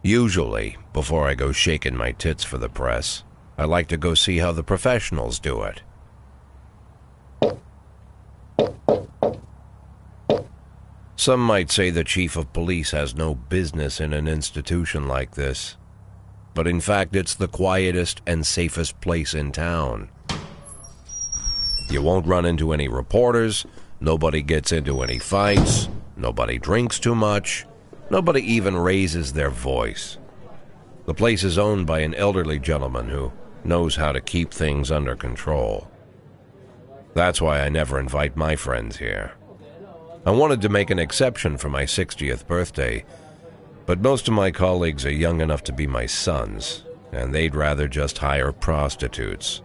Usually, before I go shaking my tits for the press, I like to go see how the professionals do it. Some might say the chief of police has no business in an institution like this, but in fact it's the quietest and safest place in town. You won't run into any reporters, nobody gets into any fights, nobody drinks too much, nobody even raises their voice. The place is owned by an elderly gentleman who knows how to keep things under control. That's why I never invite my friends here. I wanted to make an exception for my 60th birthday, but most of my colleagues are young enough to be my sons, and they'd rather just hire prostitutes.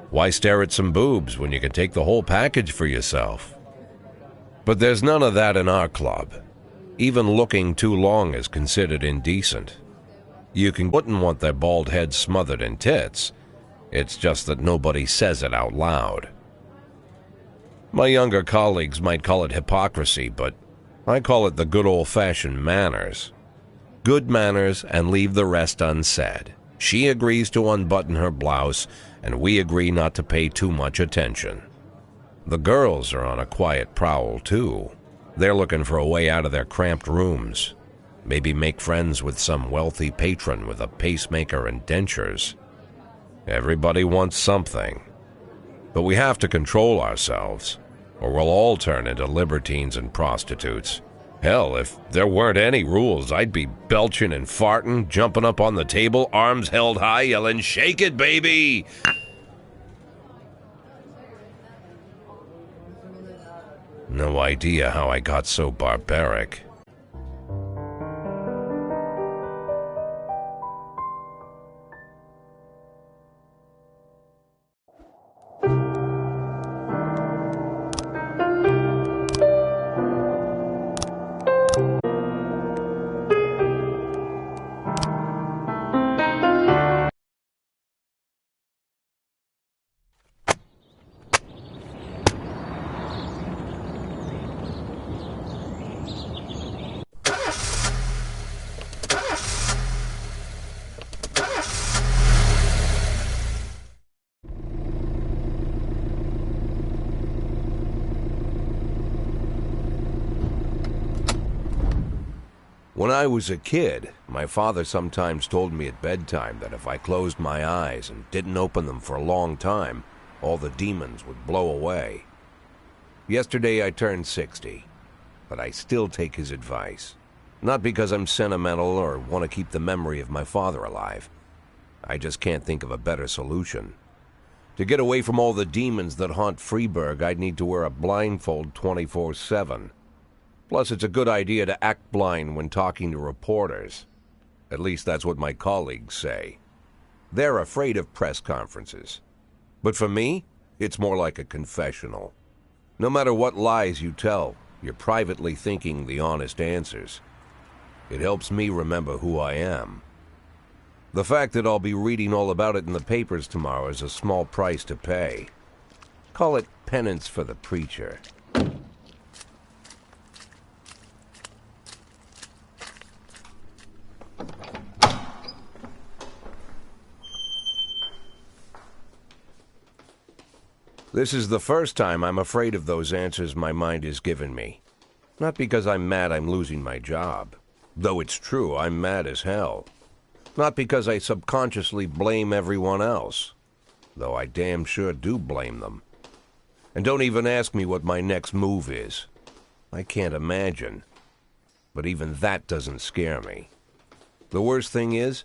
Why stare at some boobs when you can take the whole package for yourself? But there's none of that in our club. Even looking too long is considered indecent. You wouldn't want their bald heads smothered in tits. It's just that nobody says it out loud. My younger colleagues might call it hypocrisy, but I call it the good old-fashioned manners. Good manners and leave the rest unsaid. She agrees to unbutton her blouse, and we agree not to pay too much attention. The girls are on a quiet prowl, too. They're looking for a way out of their cramped rooms. Maybe make friends with some wealthy patron with a pacemaker and dentures. Everybody wants something. But we have to control ourselves, or we'll all turn into libertines and prostitutes. Hell, if there weren't any rules, I'd be belching and farting, jumping up on the table, arms held high, yelling, "Shake it, baby!" No idea how I got so barbaric. When I was a kid, my father sometimes told me at bedtime that if I closed my eyes and didn't open them for a long time, all the demons would blow away. Yesterday I turned 60, but I still take his advice. Not because I'm sentimental or want to keep the memory of my father alive. I just can't think of a better solution. To get away from all the demons that haunt Freeburg, I'd need to wear a blindfold 24/7. Plus, it's a good idea to act blind when talking to reporters. At least that's what my colleagues say. They're afraid of press conferences. But for me, it's more like a confessional. No matter what lies you tell, you're privately thinking the honest answers. It helps me remember who I am. The fact that I'll be reading all about it in the papers tomorrow is a small price to pay. Call it penance for the preacher. This is the first time I'm afraid of those answers my mind has given me. Not because I'm mad I'm losing my job. Though it's true, I'm mad as hell. Not because I subconsciously blame everyone else. Though I damn sure do blame them. And don't even ask me what my next move is. I can't imagine. But even that doesn't scare me. The worst thing is,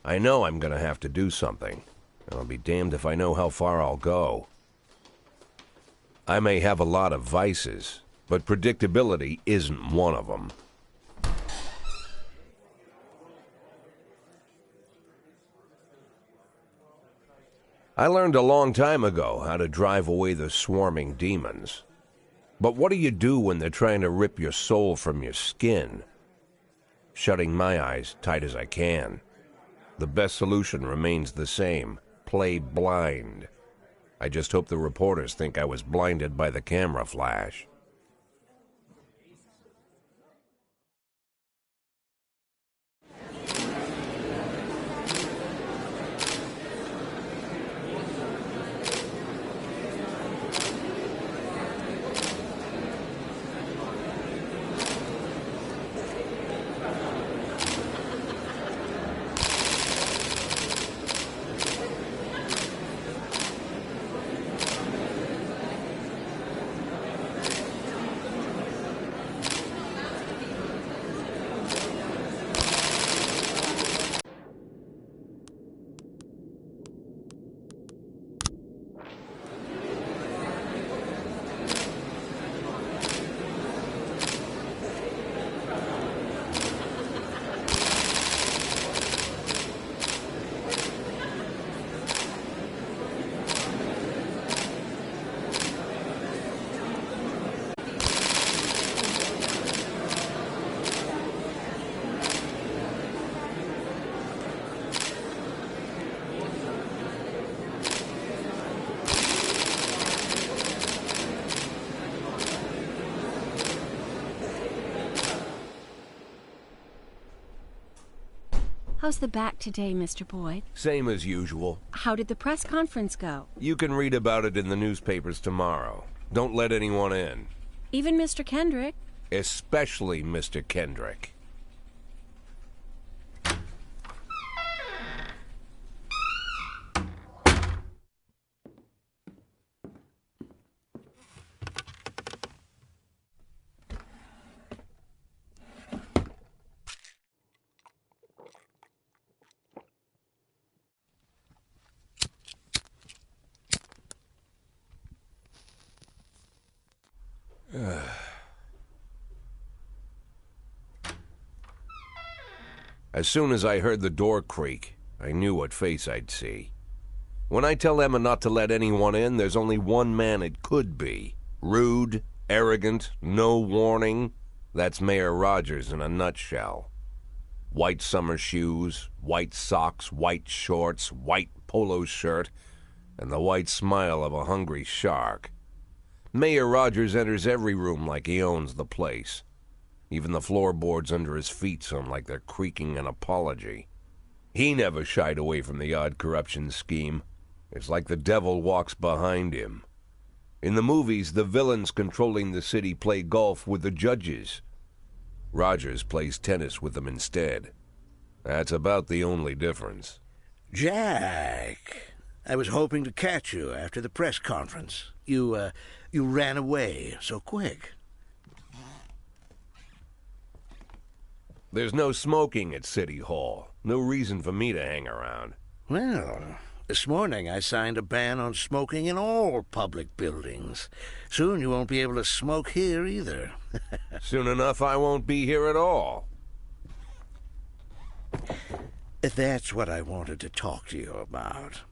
I know I'm going to have to do something. And I'll be damned if I know how far I'll go. I may have a lot of vices, but predictability isn't one of them. I learned a long time ago how to drive away the swarming demons. But what do you do when they're trying to rip your soul from your skin? Shutting my eyes tight as I can. The best solution remains the same: play blind. I just hope the reporters think I was blinded by the camera flash. How's the back today, Mr. Boyd? Same as usual. How did the press conference go? You can read about it in the newspapers tomorrow. Don't let anyone in. Even Mr. Kendrick? Especially Mr. Kendrick. As soon as I heard the door creak, I knew what face I'd see. When I tell Emma not to let anyone in, there's only one man it could be. Rude, arrogant, no warning. That's Mayor Rogers in a nutshell. White summer shoes, white socks, white shorts, white polo shirt, and the white smile of a hungry shark. Mayor Rogers enters every room like he owns the place. Even the floorboards under his feet sound like they're creaking an apology. He never shied away from the odd corruption scheme. It's like the devil walks behind him. In the movies, the villains controlling the city play golf with the judges. Rogers plays tennis with them instead. That's about the only difference. Jack, I was hoping to catch you after the press conference. You ran away so quick. There's no smoking at City Hall. No reason for me to hang around. Well, this morning I signed a ban on smoking in all public buildings. Soon you won't be able to smoke here either. Soon enough I won't be here at all. That's what I wanted to talk to you about.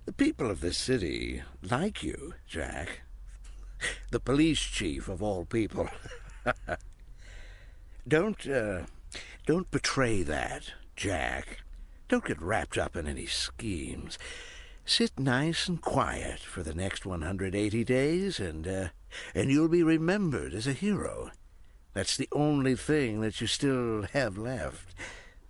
The people of this city like you, Jack. The police chief of all people. Don't betray that, Jack. Don't get wrapped up in any schemes. Sit nice and quiet for the next 180 days, and you'll be remembered as a hero. That's the only thing that you still have left.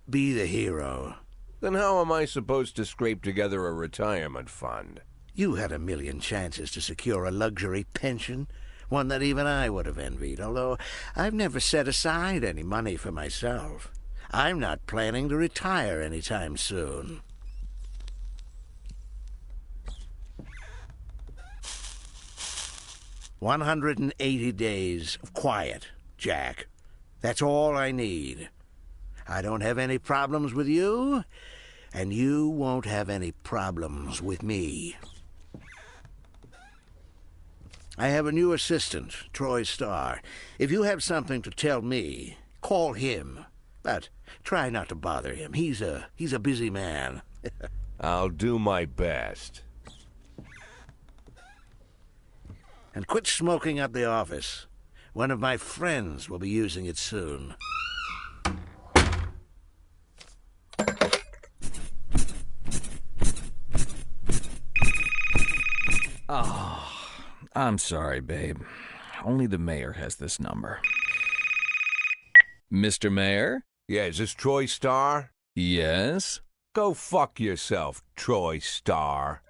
Be the hero. Then how am I supposed to scrape together a retirement fund? You had a million chances to secure a luxury pension, one that even I would have envied, although I've never set aside any money for myself. I'm not planning to retire anytime soon. "180 days of quiet, Jack. That's all I need. I don't have any problems with you, and you won't have any problems with me. I have a new assistant, Troy Starr. If you have something to tell me, call him. But try not to bother him. He's a busy man." I'll do my best. "And quit smoking at the office. One of my friends will be using it soon." Oh, I'm sorry, babe. Only the mayor has this number. Mr. Mayor? Yeah, is this Troy Starr? Yes? Go fuck yourself, Troy Starr.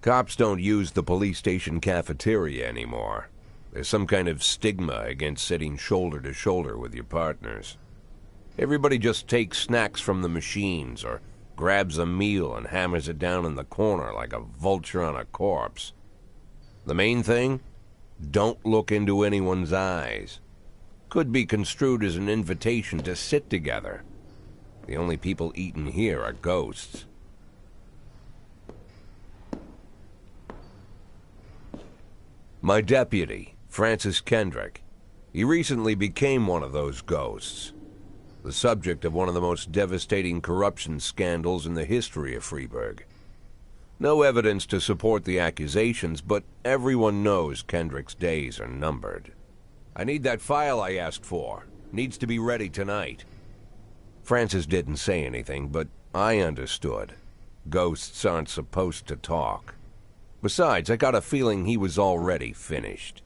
Cops don't use the police station cafeteria anymore. There's some kind of stigma against sitting shoulder to shoulder with your partners. Everybody just takes snacks from the machines or grabs a meal and hammers it down in the corner like a vulture on a corpse. The main thing? Don't look into anyone's eyes. Could be construed as an invitation to sit together. The only people eating here are ghosts. My deputy, Francis Kendrick. He recently became one of those ghosts. The subject of one of the most devastating corruption scandals in the history of Freeburg. No evidence to support the accusations, but everyone knows Kendrick's days are numbered. I need that file I asked for. Needs to be ready tonight. Francis didn't say anything, but I understood. Ghosts aren't supposed to talk. Besides, I got a feeling he was already finished.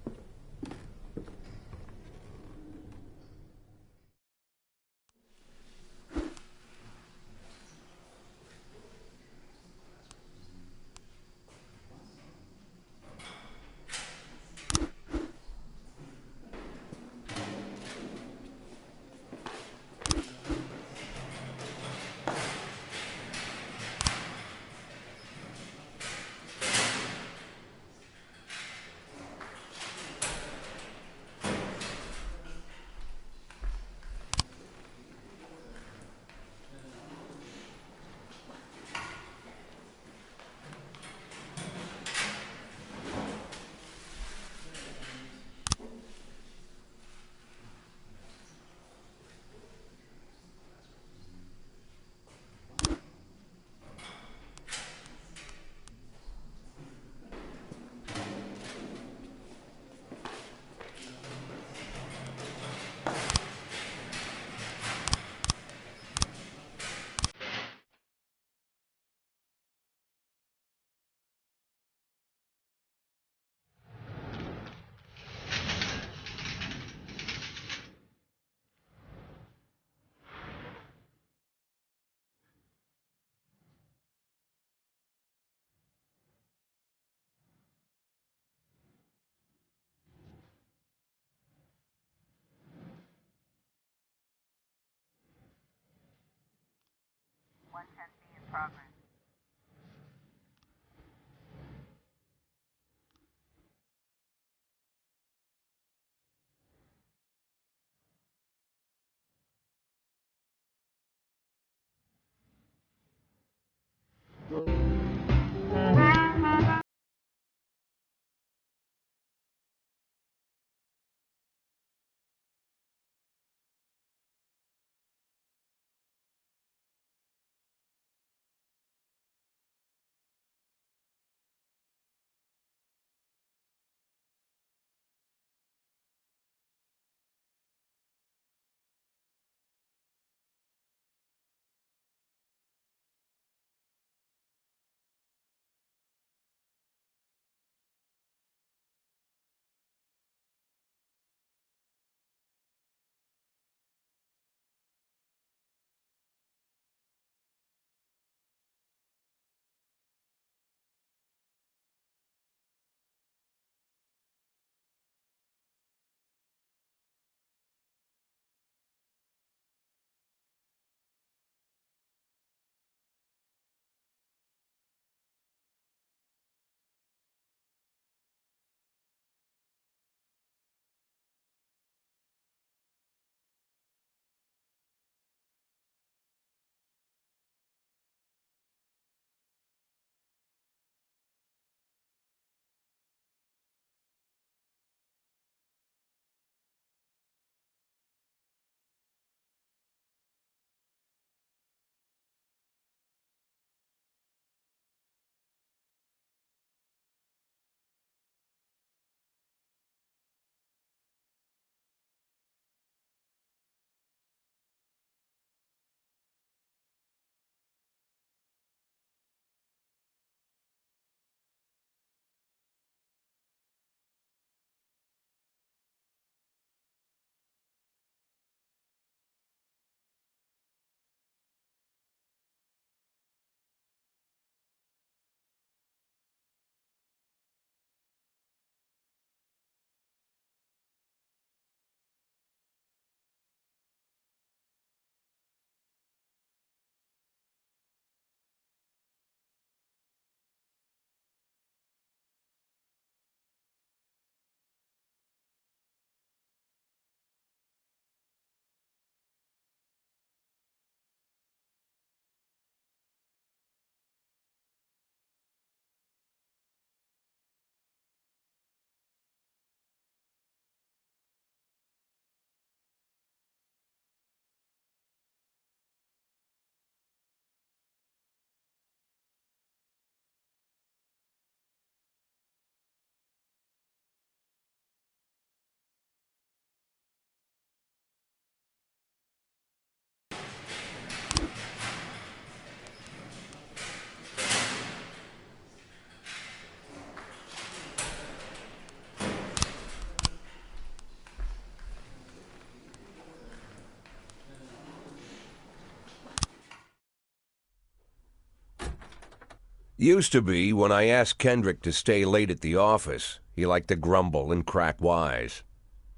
Used to be, when I asked Kendrick to stay late at the office, he liked to grumble and crack wise.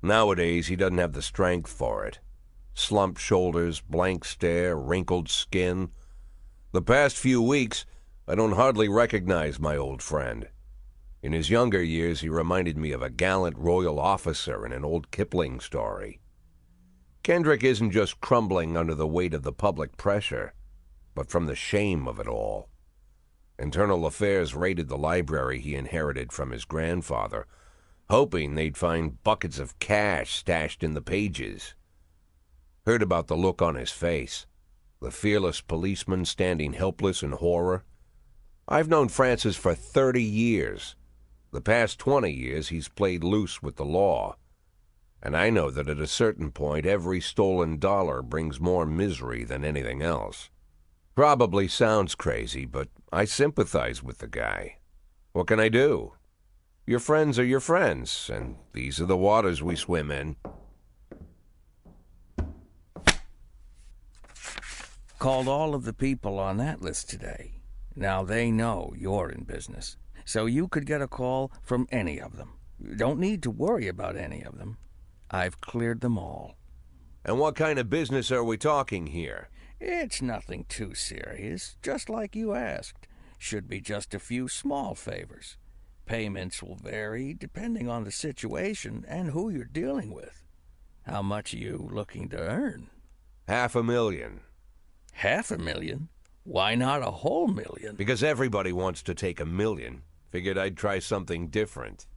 Nowadays, he doesn't have the strength for it. Slumped shoulders, blank stare, wrinkled skin. The past few weeks, I don't hardly recognize my old friend. In his younger years, he reminded me of a gallant royal officer in an old Kipling story. Kendrick isn't just crumbling under the weight of the public pressure, but from the shame of it all. Internal Affairs raided the library he inherited from his grandfather, hoping they'd find buckets of cash stashed in the pages. Heard about the look on his face, the fearless policeman standing helpless in horror. I've known Francis for 30 years. The past 20 years he's played loose with the law. And I know that at a certain point every stolen dollar brings more misery than anything else. Probably sounds crazy, but I sympathize with the guy. What can I do? Your friends are your friends, and these are the waters we swim in. Called all of the people on that list today. Now they know you're in business, so you could get a call from any of them. You don't need to worry about any of them. I've cleared them all. And what kind of business are we talking here? It's nothing too serious, just like you asked. Should be just a few small favors. Payments will vary depending on the situation and who you're dealing with. How much are you looking to earn? $500,000. $500,000? Why not a whole million? Because everybody wants to take $1 million. Figured I'd try something different.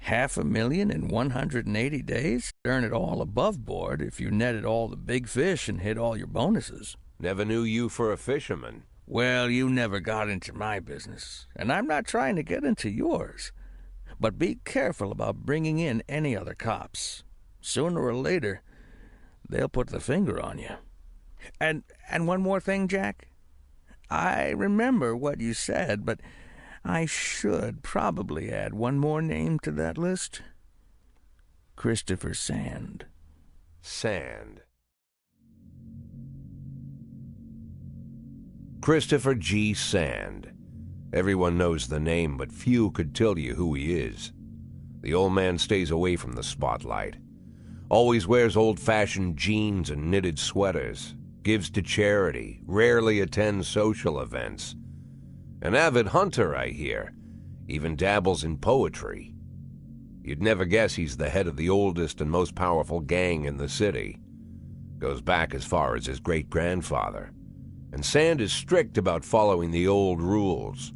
$500,000 in 180 days? Earn it all above board if you netted all the big fish and hit all your bonuses. Never knew you for a fisherman. Well, you never got into my business, and I'm not trying to get into yours. But be careful about bringing in any other cops. Sooner or later, they'll put the finger on you. And one more thing, Jack. I remember what you said, but I should probably add one more name to that list. Christopher Sand. Sand. Christopher G. Sand. Everyone knows the name, but few could tell you who he is. The old man stays away from the spotlight. Always wears old-fashioned jeans and knitted sweaters. Gives to charity. Rarely attends social events. An avid hunter, I hear. Even dabbles in poetry. You'd never guess he's the head of the oldest and most powerful gang in the city. Goes back as far as his great-grandfather. And Sand is strict about following the old rules.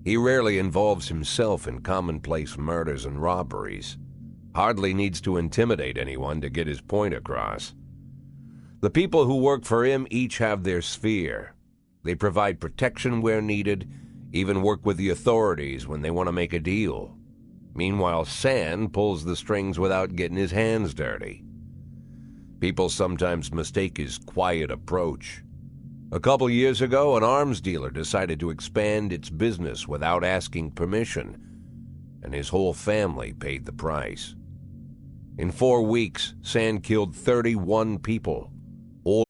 He rarely involves himself in commonplace murders and robberies. Hardly needs to intimidate anyone to get his point across. The people who work for him each have their sphere. They provide protection where needed, even work with the authorities when they want to make a deal. Meanwhile, Sand pulls the strings without getting his hands dirty. People sometimes mistake his quiet approach. A couple years ago, an arms dealer decided to expand its business without asking permission, and his whole family paid the price. In 4 weeks, Sand killed 31 people. All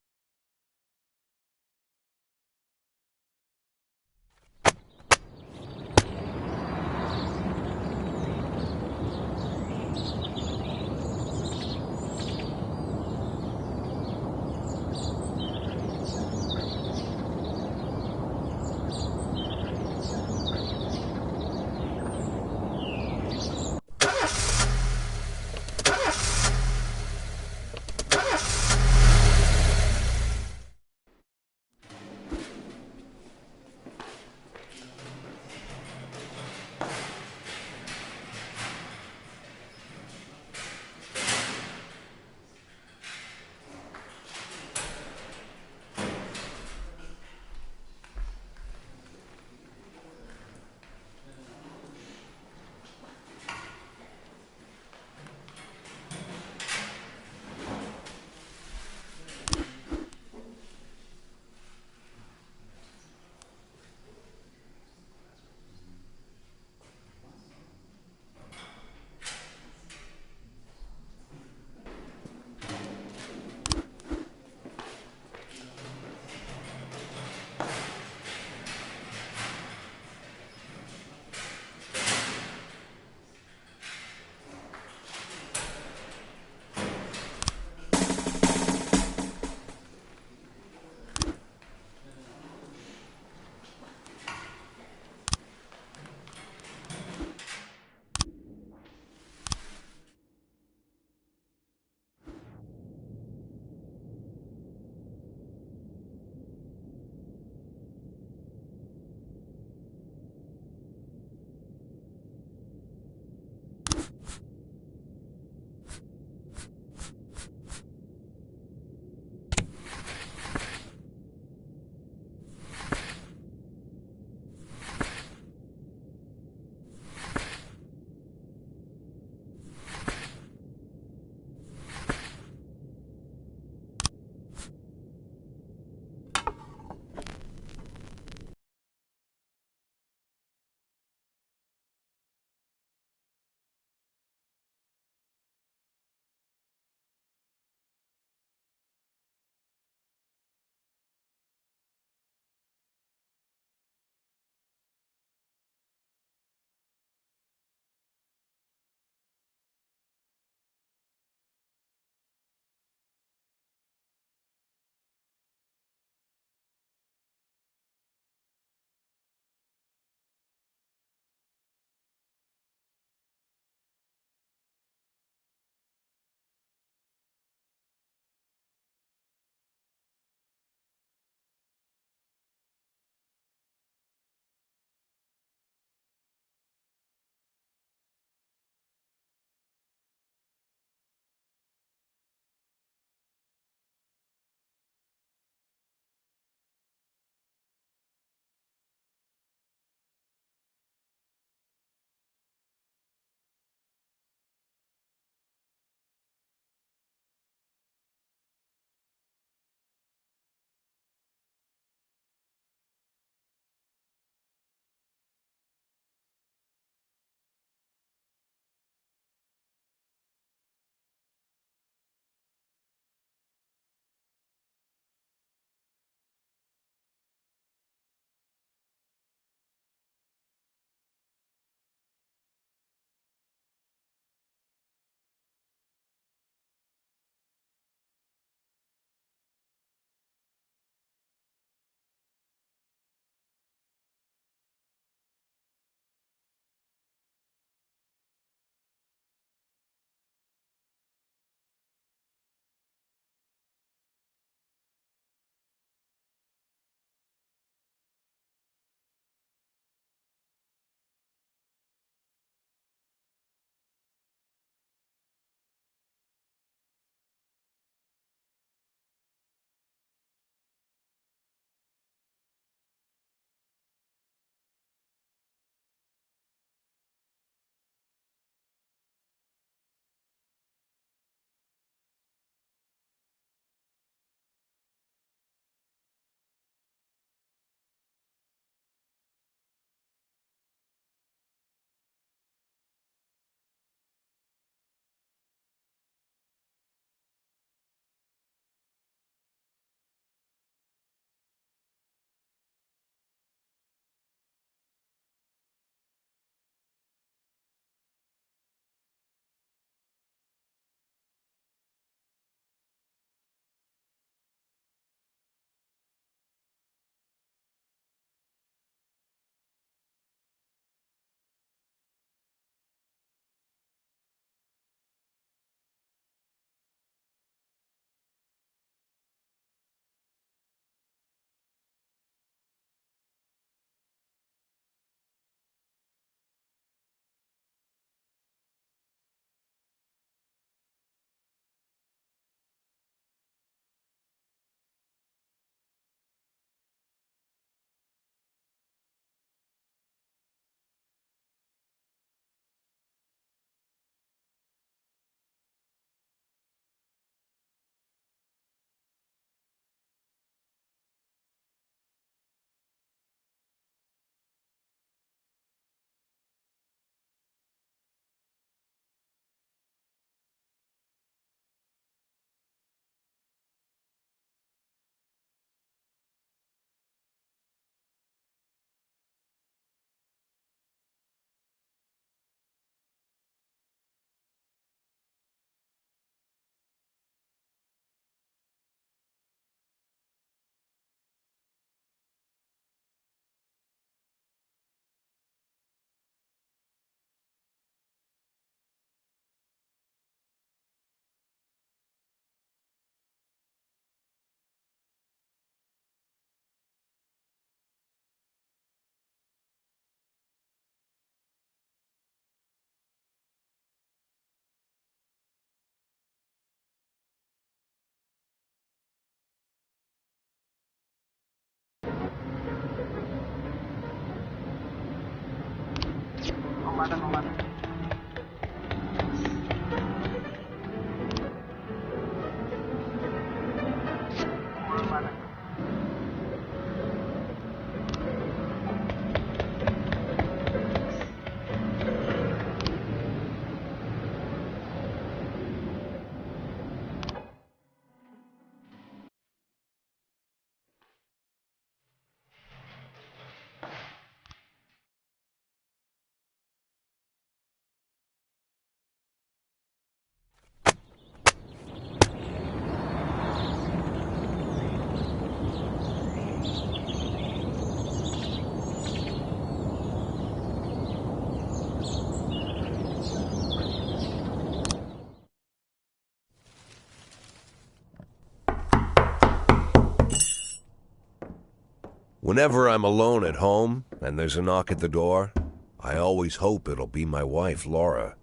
Whenever I'm alone at home and there's a knock at the door, I always hope it'll be my wife, Laura.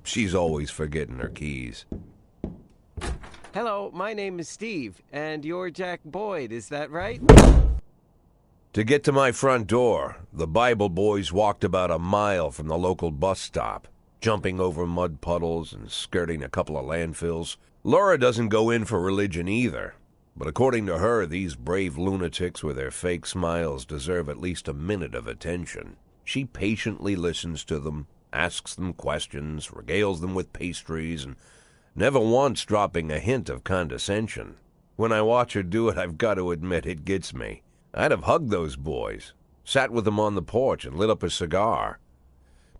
She's always forgetting her keys. Hello, my name is Steve, and you're Jack Boyd, is that right? To get to my front door, the Bible boys walked about a mile from the local bus stop, jumping over mud puddles and skirting a couple of landfills. Laura doesn't go in for religion either, but according to her, these brave lunatics with their fake smiles deserve at least a minute of attention. She patiently listens to them, asks them questions, regales them with pastries, and never once dropping a hint of condescension. When I watch her do it, I've got to admit it gets me. I'd have hugged those boys, sat with them on the porch, and lit up a cigar.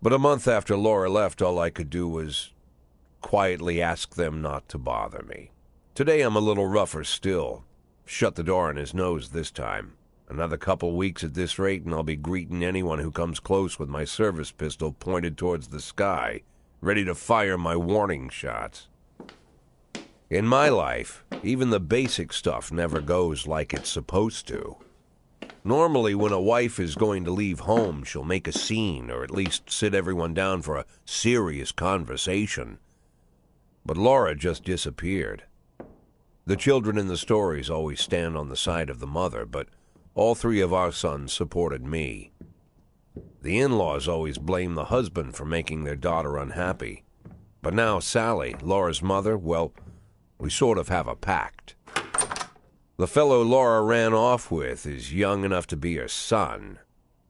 But a month after Laura left, all I could do was quietly ask them not to bother me. Today I'm a little rougher still. Shut the door on his nose this time. Another couple weeks at this rate, and I'll be greeting anyone who comes close with my service pistol pointed towards the sky, ready to fire my warning shots. In my life, even the basic stuff never goes like it's supposed to. Normally, when a wife is going to leave home, she'll make a scene, or at least sit everyone down for a serious conversation. But Laura just disappeared. The children in the stories always stand on the side of the mother, but all three of our sons supported me. The in-laws always blame the husband for making their daughter unhappy. But now Sally, Laura's mother, well, we sort of have a pact. The fellow Laura ran off with is young enough to be her son.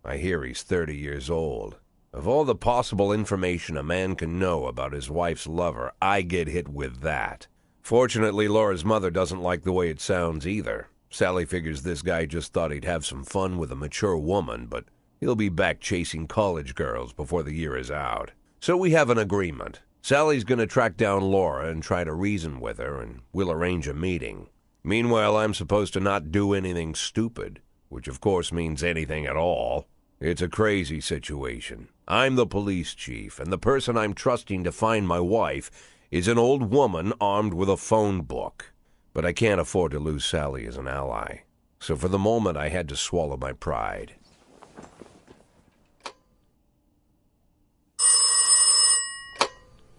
I hear he's 30 years old. Of all the possible information a man can know about his wife's lover, I get hit with that. Fortunately, Laura's mother doesn't like the way it sounds either. Sally figures this guy just thought he'd have some fun with a mature woman, but he'll be back chasing college girls before the year is out. So we have an agreement. Sally's going to track down Laura and try to reason with her, and we'll arrange a meeting. Meanwhile, I'm supposed to not do anything stupid, which of course means anything at all. It's a crazy situation. I'm the police chief, and the person I'm trusting to find my wife is an old woman armed with a phone book. But I can't afford to lose Sally as an ally. So for the moment, I had to swallow my pride.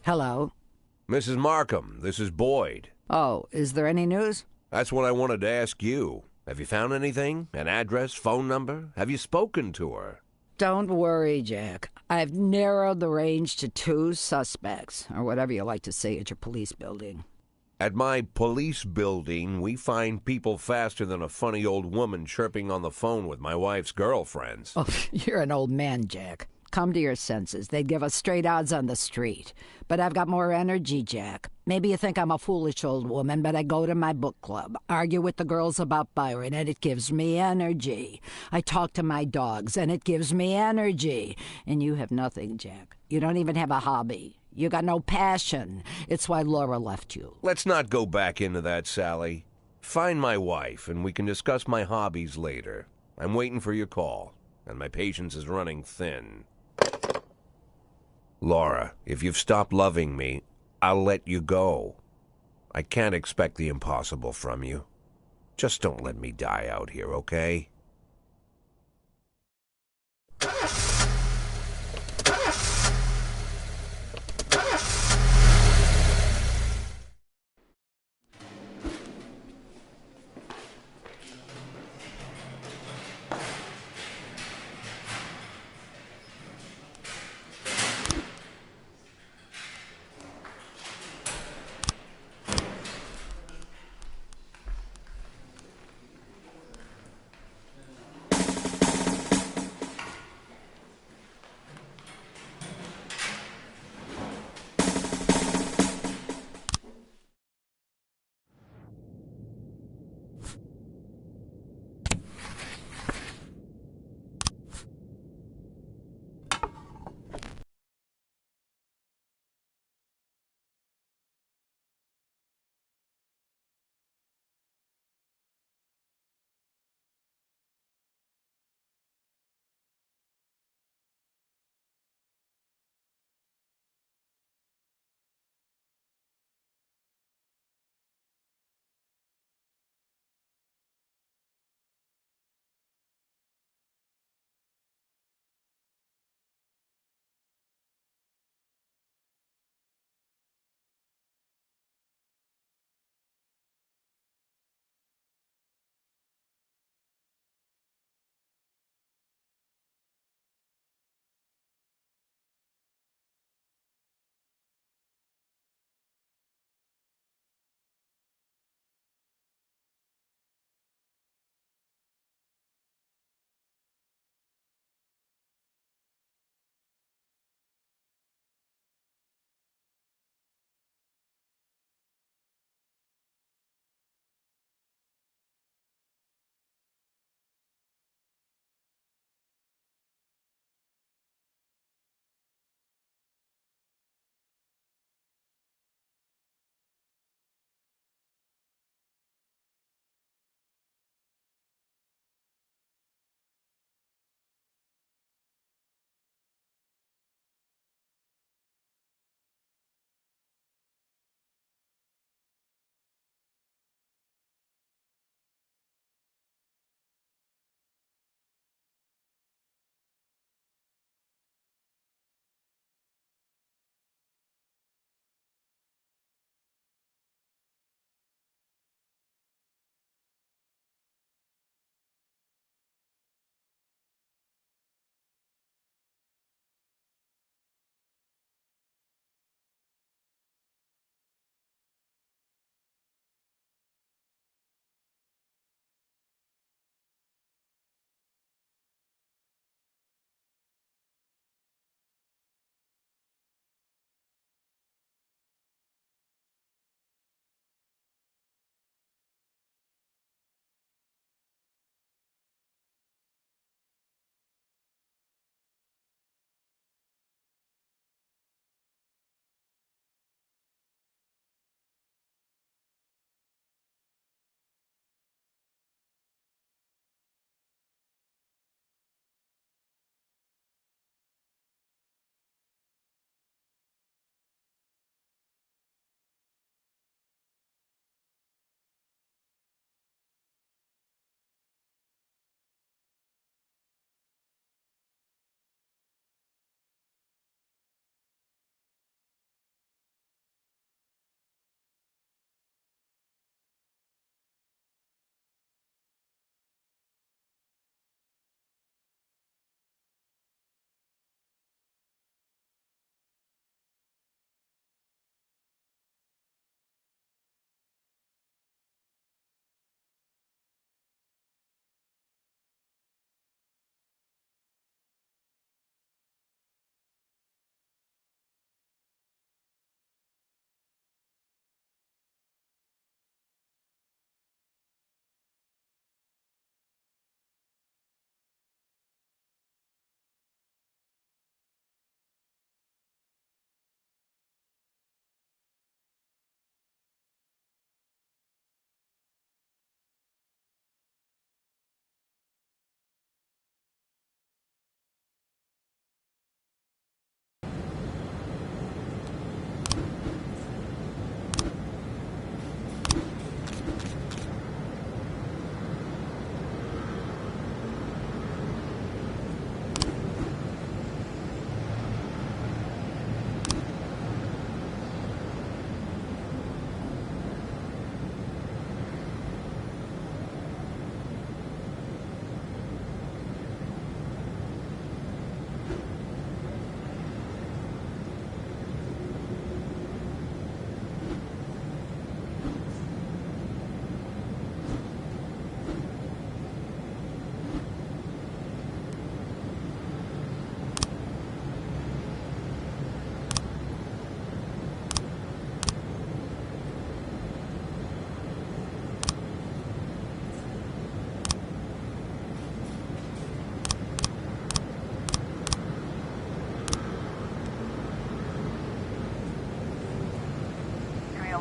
Hello. Mrs. Markham, this is Boyd. Oh, is there any news? That's what I wanted to ask you. Have you found anything? An address, phone number? Have you spoken to her? Don't worry, Jack. I've narrowed the range to 2 suspects, or whatever you like to say at your police building. At my police building, we find people faster than a funny old woman chirping on the phone with my wife's girlfriends. Oh, you're an old man, Jack. Come to your senses. They'd give us straight odds on the street. But I've got more energy, Jack. Maybe you think I'm a foolish old woman, but I go to my book club, argue with the girls about Byron, and it gives me energy. I talk to my dogs, and it gives me energy. And you have nothing, Jack. You don't even have a hobby. You got no passion. It's why Laura left you. Let's not go back into that, Sally. Find my wife, and we can discuss my hobbies later. I'm waiting for your call, and my patience is running thin. Laura, if you've stopped loving me, I'll let you go. I can't expect the impossible from you. Just don't let me die out here, okay?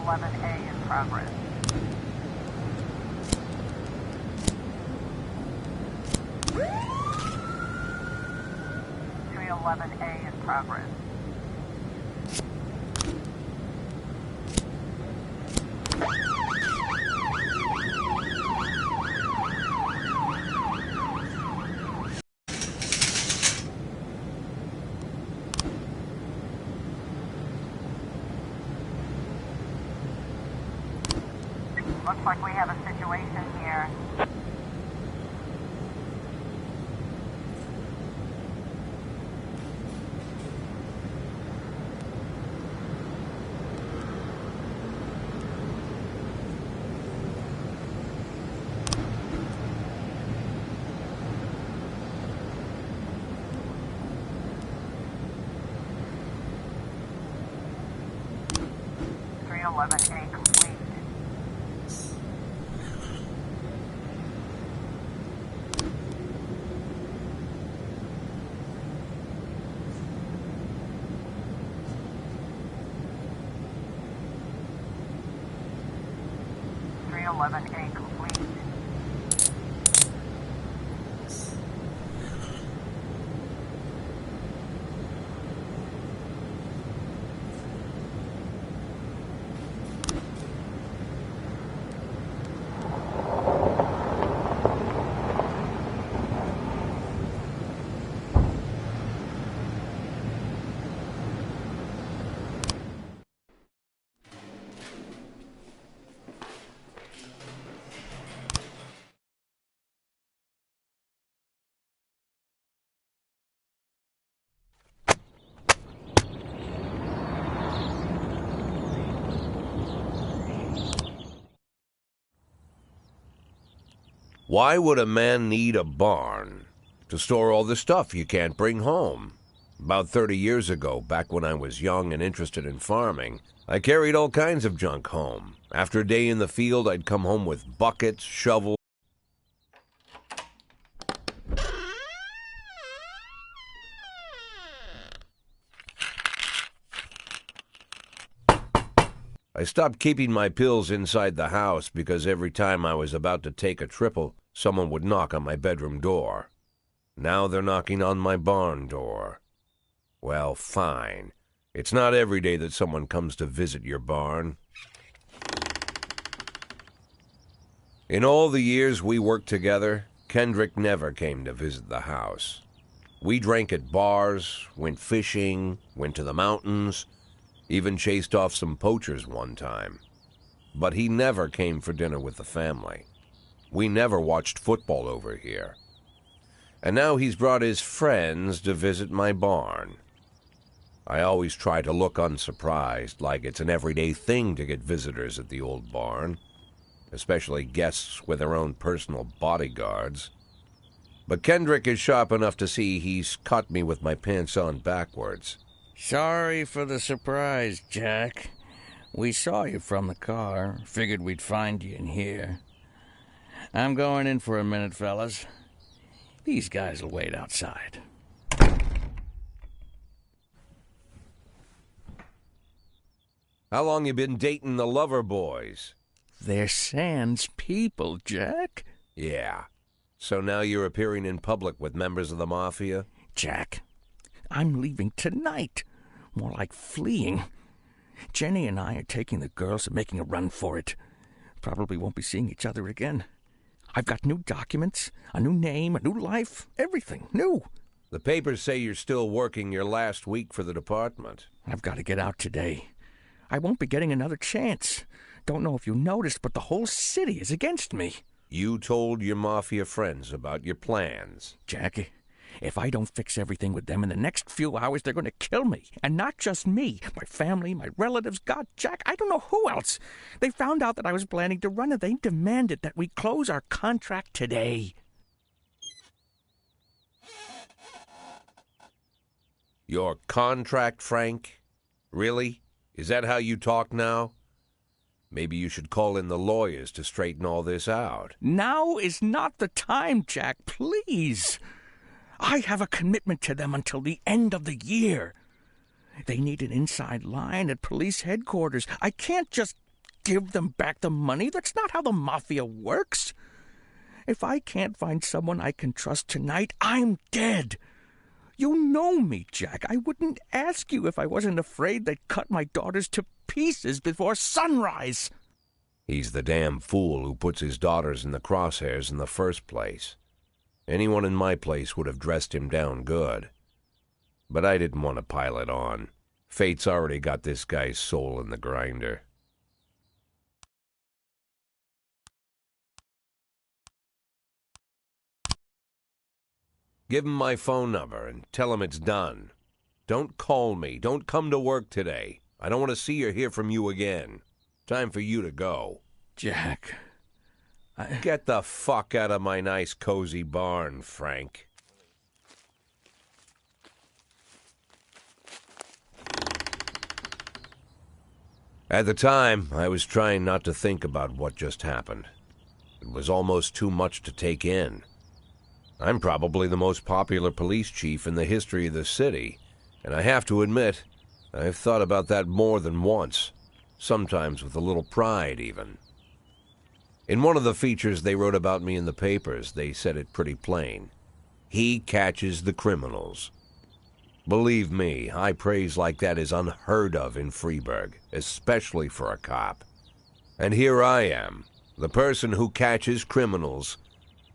311A in progress. A in progress. Looks like we have a situation here. A complete. A complete. Why would a man need a barn? To store all the stuff you can't bring home. About 30 years ago, back when I was young and interested in farming, I carried all kinds of junk home. After a day in the field, I'd come home with buckets, shovels. I stopped keeping my pills inside the house because every time I was about to take a triple, someone would knock on my bedroom door. Now they're knocking on my barn door. Well, fine. It's not every day that someone comes to visit your barn. In all the years we worked together, Kendrick never came to visit the house. We drank at bars, went fishing, went to the mountains, even chased off some poachers one time. But he never came for dinner with the family. We never watched football over here. And now he's brought his friends to visit my barn. I always try to look unsurprised, like it's an everyday thing to get visitors at the old barn, especially guests with their own personal bodyguards. But Kendrick is sharp enough to see he's caught me with my pants on backwards. Sorry for the surprise, Jack. We saw you from the car. Figured we'd find you in here. I'm going in for a minute, fellas. These guys will wait outside. How long you been dating the lover boys? They're Sans people, Jack. Yeah. So now you're appearing in public with members of the Mafia? Jack, I'm leaving tonight. More like fleeing. Jenny and I are taking the girls and making a run for it. Probably won't be seeing each other again. I've got new documents, a new name, a new life, everything new. The papers say you're still working your last week for the department. I've got to get out today. I won't be getting another chance. Don't know if you noticed, but the whole city is against me. You told your Mafia friends about your plans. Jackie, if I don't fix everything with them in the next few hours, they're going to kill me. And not just me. My family, my relatives, God, Jack, I don't know who else. They found out that I was planning to run, and they demanded that we close our contract today. Your contract, Frank? Really? Is that how you talk now? Maybe you should call in the lawyers to straighten all this out. Now is not the time, Jack, please. I have a commitment to them until the end of the year. They need an inside line at police headquarters. I can't just... give them back the money. That's not how the mafia works. If I can't find someone I can trust tonight, I'm dead. You know me, Jack. I wouldn't ask you if I wasn't afraid they'd cut my daughters to pieces before sunrise. He's the damn fool who puts his daughters in the crosshairs in the first place. Anyone in my place would have dressed him down good. But I didn't want to pile it on. Fate's already got this guy's soul in the grinder. Give him my phone number and tell him it's done. Don't call me. Don't come to work today. I don't want to see or hear from you again. Time for you to go. Jack, Get the fuck out of my nice cozy barn, Frank. At the time, I was trying not to think about what just happened. It was almost too much to take in. I'm probably the most popular police chief in the history of the city, and I have to admit, I've thought about that more than once, sometimes with a little pride even. In one of the features they wrote about me in the papers, they said it pretty plain. He catches the criminals. Believe me, high praise like that is unheard of in Freeburg, especially for a cop. And here I am, the person who catches criminals,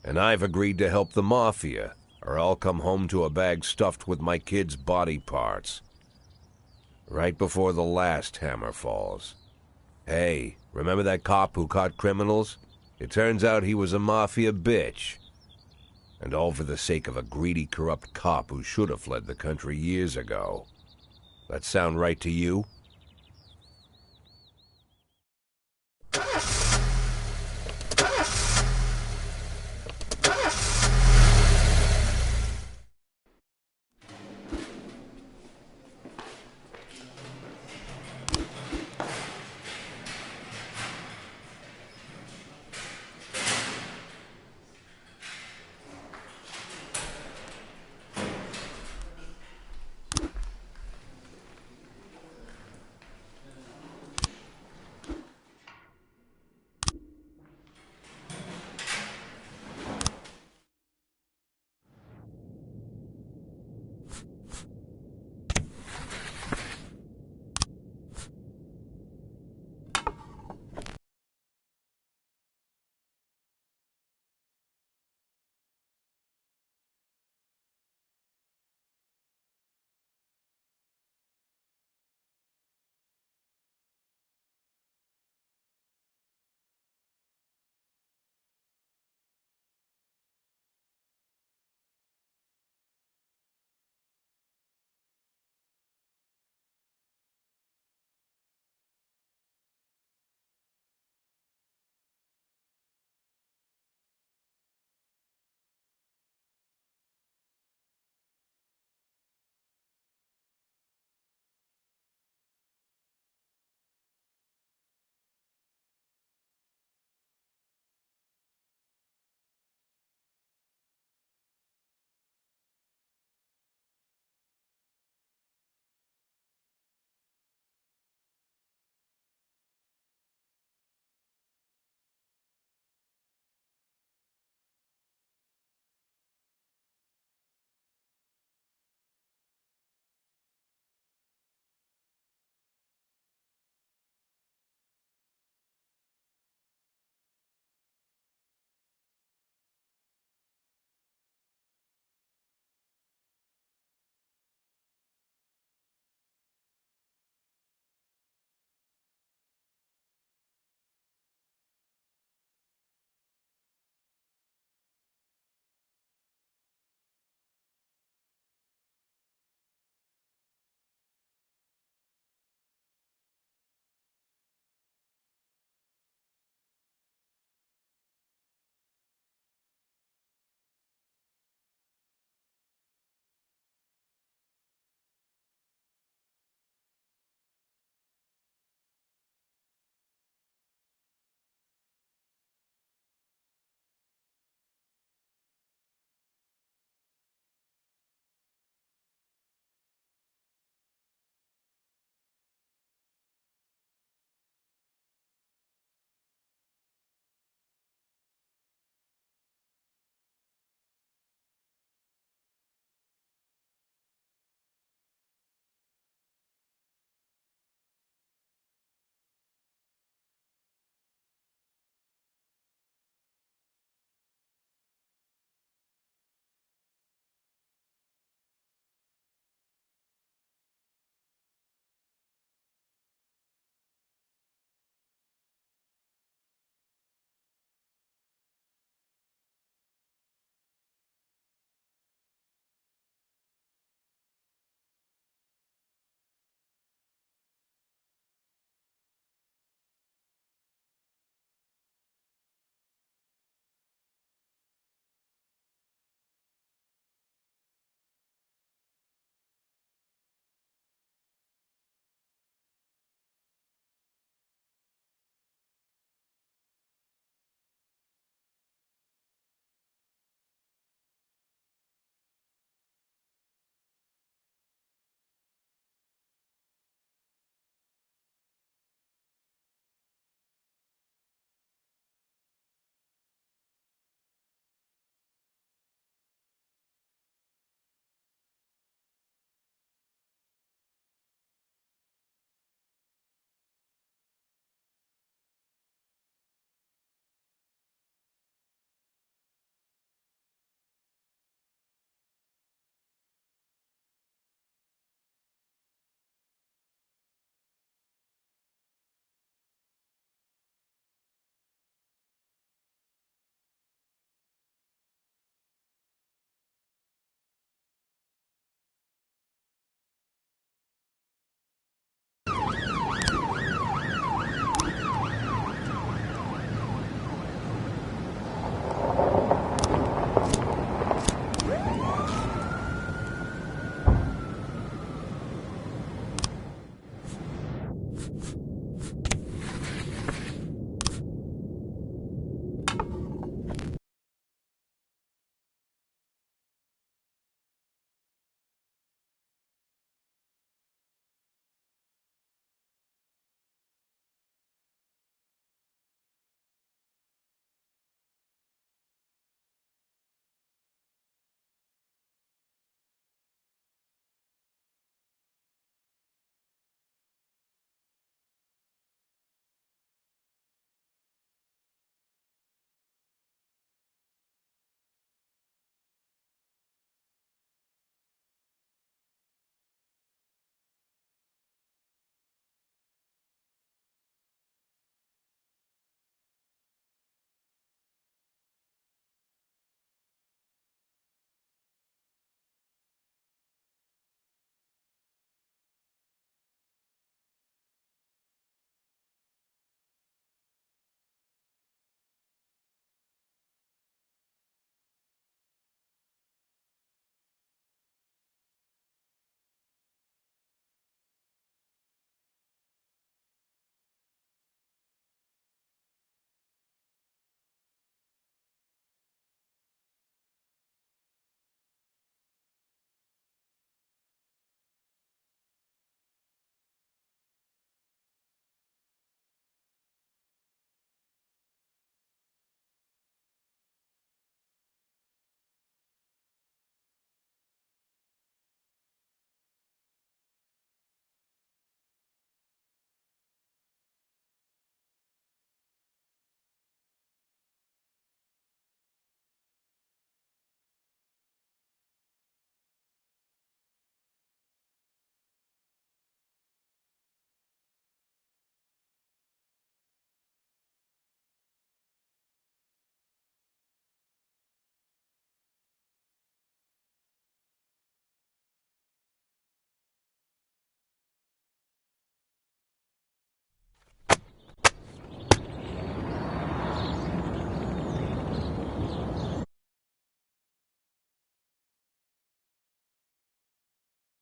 and I've agreed to help the mafia, or I'll come home to a bag stuffed with my kids' body parts. Right before the last hammer falls. Hey, remember that cop who caught criminals? It turns out he was a mafia bitch. And all for the sake of a greedy, corrupt cop who should have fled the country years ago. That sound right to you?